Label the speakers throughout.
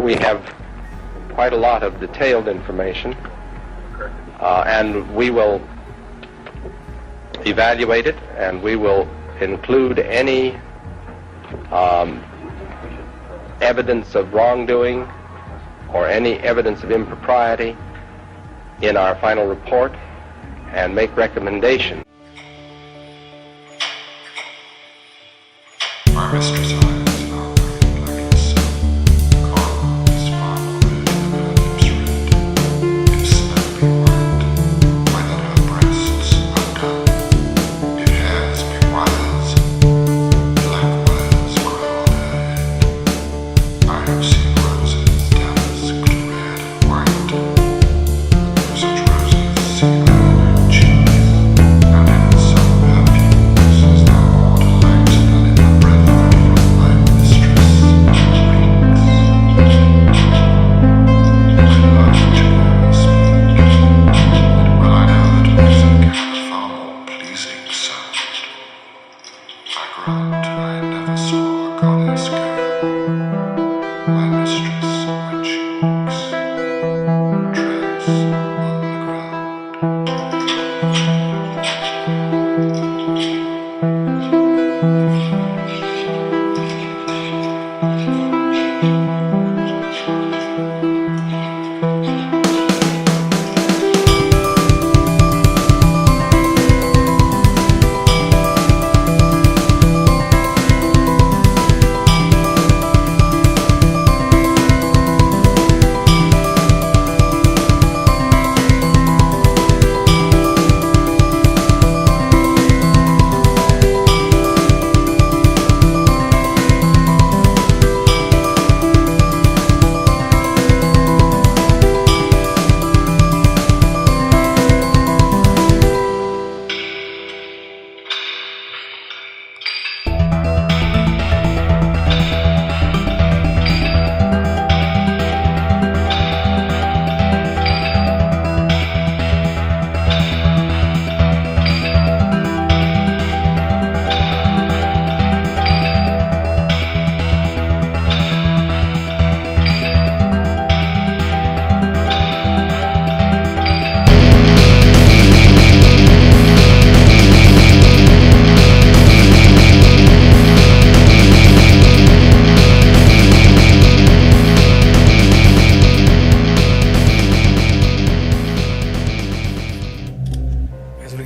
Speaker 1: We have quite a lot of detailed information, and we will evaluate it, and we will include any evidence of wrongdoing or any evidence of impropriety in our final report and make recommendations.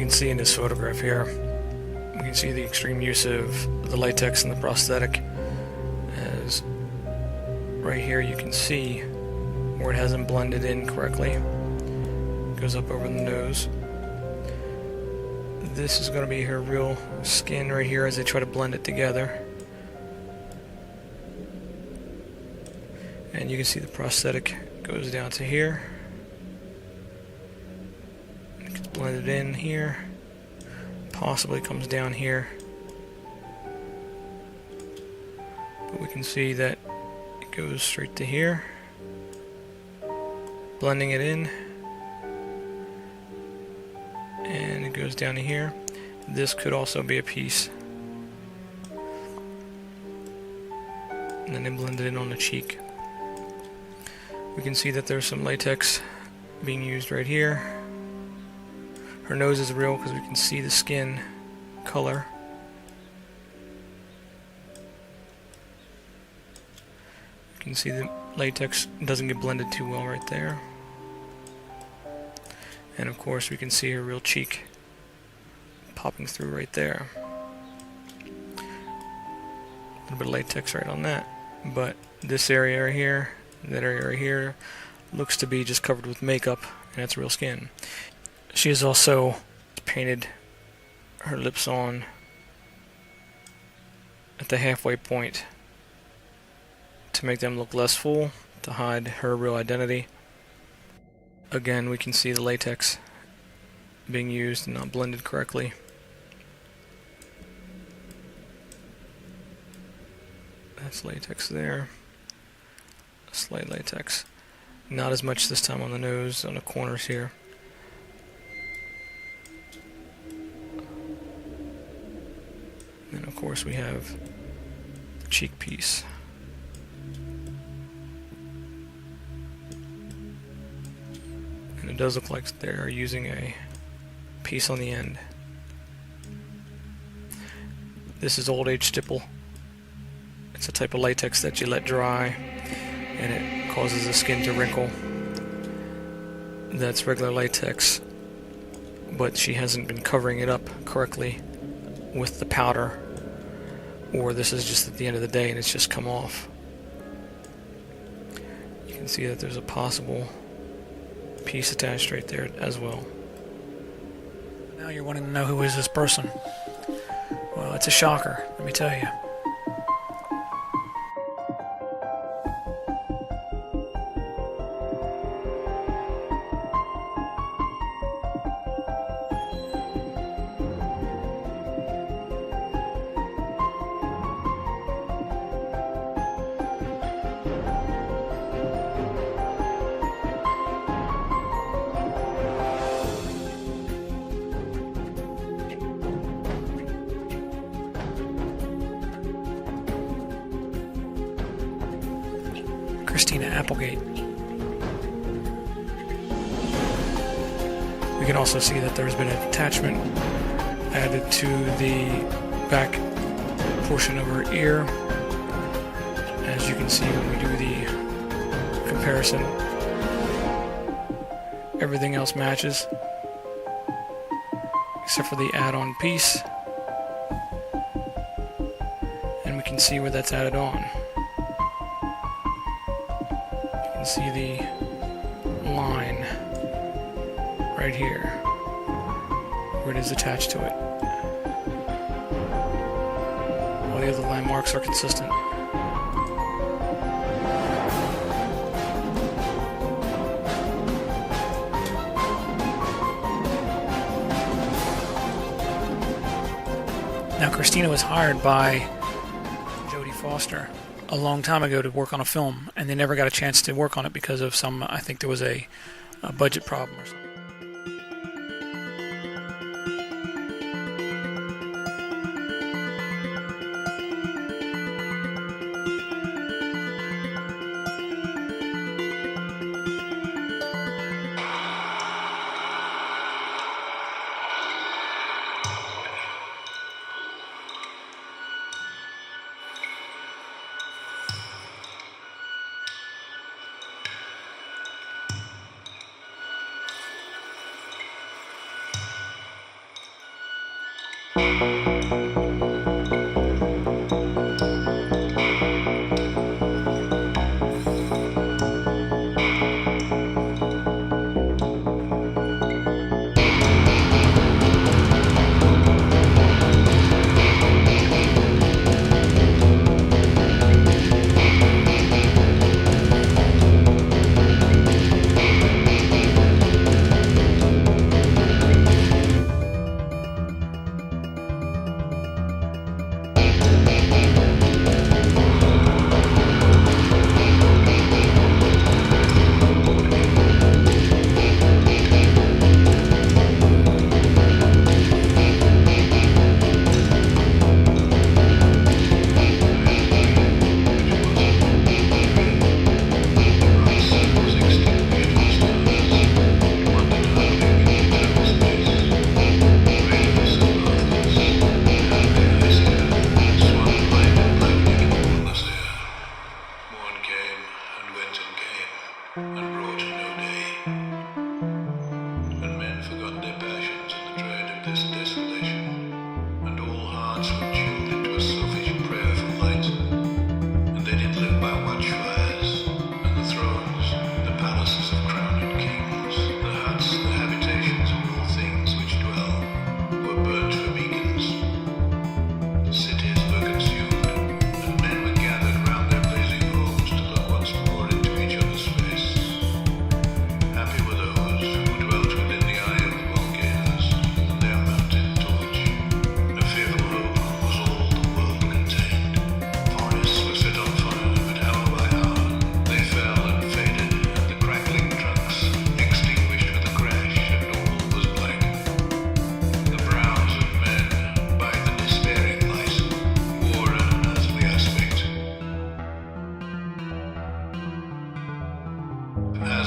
Speaker 2: See in this photograph here, we can see the extreme use of the latex and the prosthetic, as right here you can see where it hasn't blended in correctly. It goes up over the nose. This is going to be her real skin right here as they try to blend it together. And you can see the prosthetic goes down to here. It gets blended in here. Possibly comes down here. But we can see that it goes straight to here. Blending it in. And it goes down to here. This could also be a piece. And then they blend it in on the cheek. We can see that there's some latex being used right here. Her nose is real because we can see the skin color. You can see the latex doesn't get blended too well right there. And of course we can see her real cheek popping through right there. A little bit of latex right on that. But this area right here, that area right here, looks to be just covered with makeup, and that's real skin. She has also painted her lips on at the halfway point to make them look less full, to hide her real identity. Again, we can see the latex being used and not blended correctly. That's latex there. Slight latex. Not as much this time on the nose, on the corners here. And of course we have the cheek piece. And it does look like they're using a piece on the end. This is old age stipple. It's a type of latex that you let dry and it causes the skin to wrinkle. That's regular latex, but she hasn't been covering it up correctly with the powder, or this is just at the end of the day and it's just come off. You can see that there's a possible piece attached right there as well.
Speaker 3: Now you're wanting to know who is this person. Well, it's a shocker, let me tell you. Christina Applegate. We can also see that there's been an attachment added to the back portion of her ear. As you can see when we do the comparison, everything else matches except for the add-on piece, and we can see where that's added on. See the line right here where it is attached to it. All the other landmarks are consistent. Now, Christina was hired by Jodie Foster a long time ago to work on a film, and they never got a chance to work on it because of some, I think there was a budget problem or something.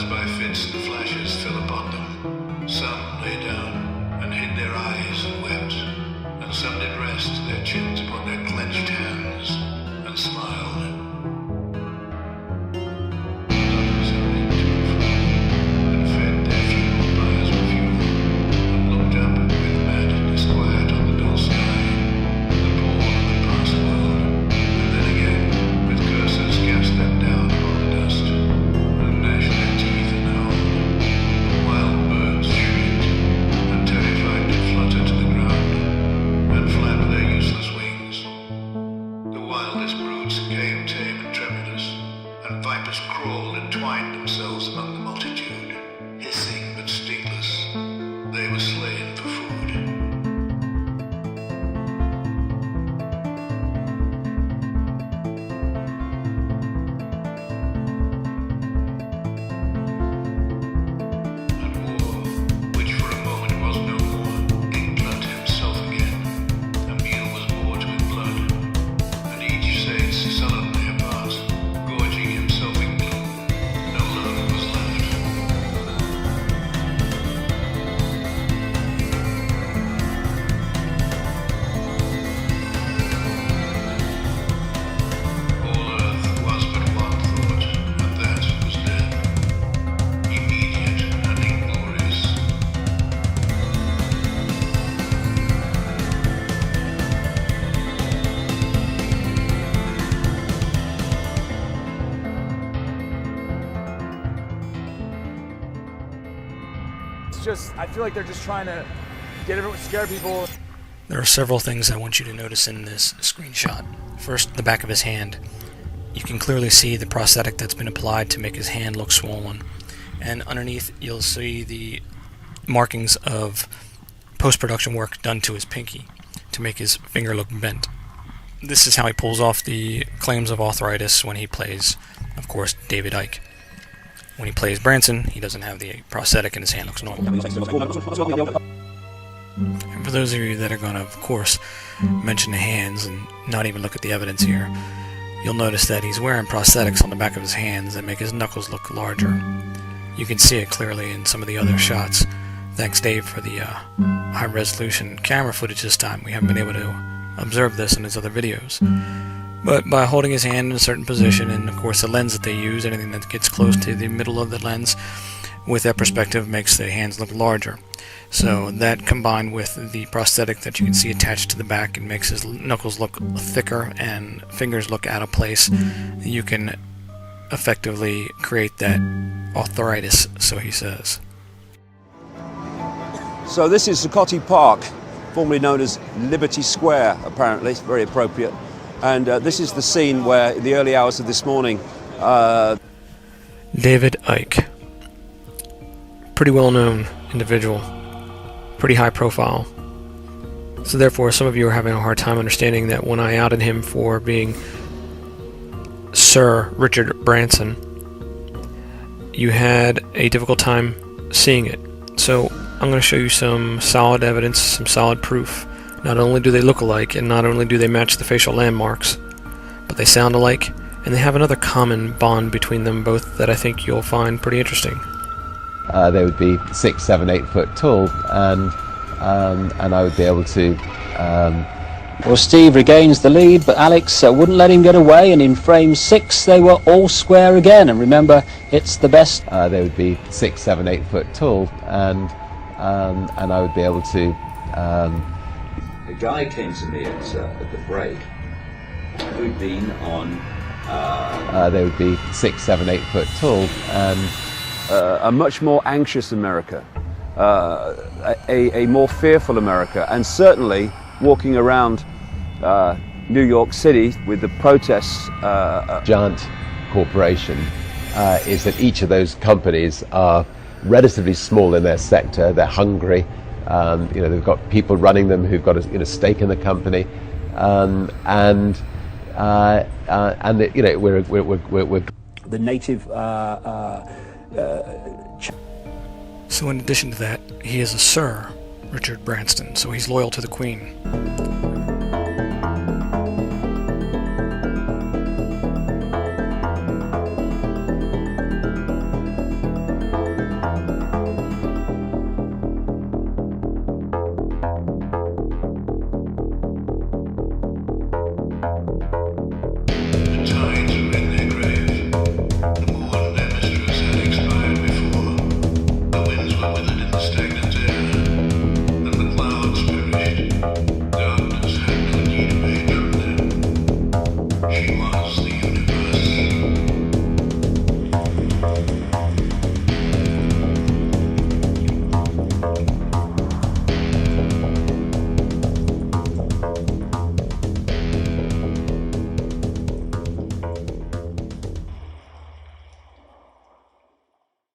Speaker 4: as by fits the flashes fell upon them, some lay down and hid their eyes and wept, and some did rest their chins upon their clenched hands and smiled. Others hurried to and fro, and fed their funeral pyres with fuel, and looked up with mad disquiet on the dull sky, the poor and the past world, and then again, with curses cast them down upon the dust, and gnashed their teeth and howled. The wild birds shrieked, and terrified did flutter to the ground, and flap their useless wings. The wildest brutes came tame and tremulous, and vipers crawled and twined themselves among the multitude, hissing but stingless. They were slain for food. And war, which for a moment was no more, ate blood himself again. A meal was bought with blood, and each sate sullenly apart, gorging himself in gloom. No love was left. All earth was but one thought, and that was death, immediate and inglorious.
Speaker 5: It's just, I feel like they're just trying to get everyone, scare people.
Speaker 2: There are several things I want you to notice in this screenshot. First, the back of his hand. You can clearly see the prosthetic that's been applied to make his hand look swollen. And underneath, you'll see the markings of post-production work done to his pinky to make his finger look bent. This is how he pulls off the claims of arthritis when he plays, of course, David Icke. When he plays Branson, he doesn't have the prosthetic and his hand looks normal. And for those of you that are going to, of course, mention the hands and not even look at the evidence here, you'll notice that he's wearing prosthetics on the back of his hands that make his knuckles look larger. You can see it clearly in some of the other shots. Thanks, Dave, for the high-resolution camera footage this time. We haven't been able to observe this in his other videos. But by holding his hand in a certain position, and of course the lens that they use, anything that gets close to the middle of the lens with that perspective makes the hands look larger. So that combined with the prosthetic that you can see attached to the back, and makes his knuckles look thicker and fingers look out of place, you can effectively create that arthritis, so he says.
Speaker 6: So this is Zuccotti Park, formerly known as Liberty Square, apparently. It's very appropriate. And this is the scene where, in the early hours of this morning,
Speaker 2: David Icke. Pretty well-known individual. Pretty high profile. So therefore, some of you are having a hard time understanding that when I outed him for being Sir Richard Branson, you had a difficult time seeing it. So I'm going to show you some solid evidence, some solid proof. Not only do they look alike, and not only do they match the facial landmarks, but they sound alike, and they have another common bond between them both that I think you'll find pretty interesting.
Speaker 7: They would be 6, 7, 8 foot tall, and I would be able to...
Speaker 8: Well, Steve regains the lead, but Alex wouldn't let him get away, and in frame 6 they were all square again, and remember, it's the best.
Speaker 7: They would be 6, 7, 8 foot tall, and I would be able to...
Speaker 9: A guy came to me at the break who'd been on...
Speaker 7: they would be 6, 7, 8 foot tall, and...
Speaker 6: a much more anxious America, a more fearful America, and certainly walking around New York City with the protests.
Speaker 7: Giant corporation is that each of those companies are relatively small in their sector. They're hungry. They've got people running them who've got a stake in the company, we're
Speaker 6: the native.
Speaker 2: So in addition to that, he is a Sir Richard Branson, so he's loyal to the Queen.